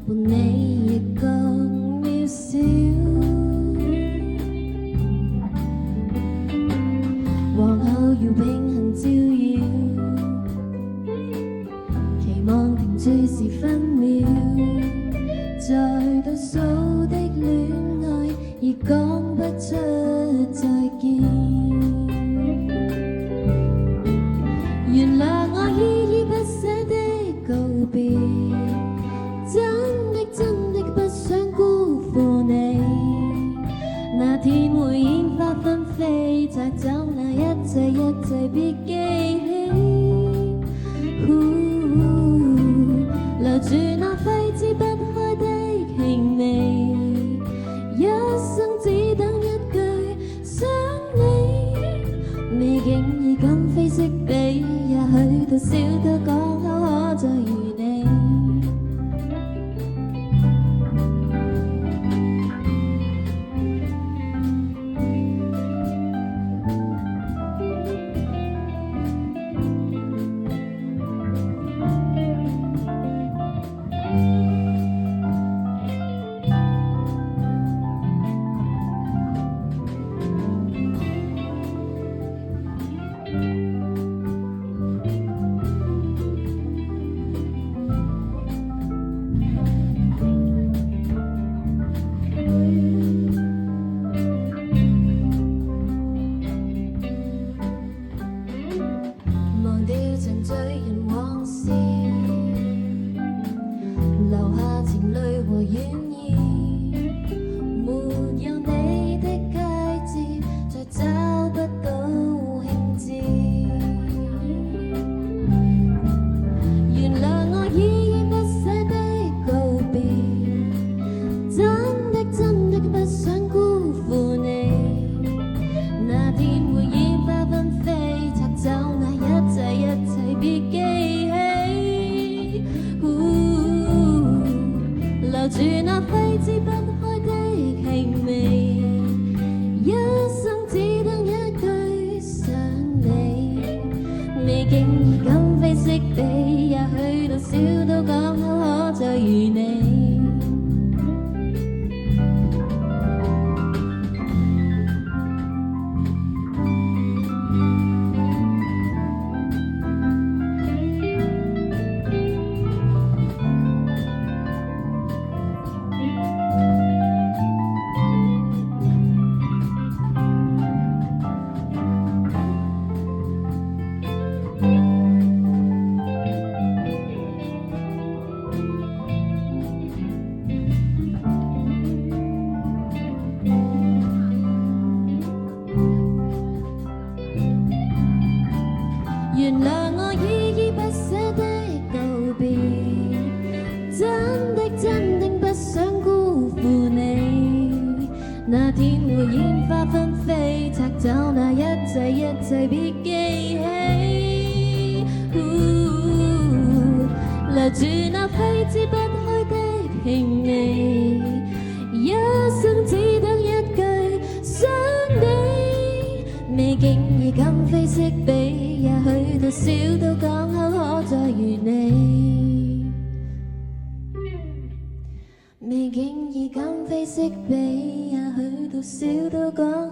伴你亦覺渺小，皇后要永恆照耀，期望停住時分秒，在倒數的戀愛已講不出再見，原諒我依依不捨的告別，真的不想辜負你，那天會煙花紛飛，摘走那一切一切別記起，留住那揮之不開的氣味，一生只等一句想你，未經意今非昔比，也許到小到講口可再遇你。留住那揮之不開的氣味，一生只等一句想你，未經意今非昔比，也許到小到講口可再遇你。原諒我依依不捨的告別，真的不想辜負你。那天會煙花紛飛，拆走那一切一切別記起，留住那揮之不開的氣味，一生只等一句想你，未經意今非昔比，也許到小到講口可再遇你，未經意今非昔比，也許到小到講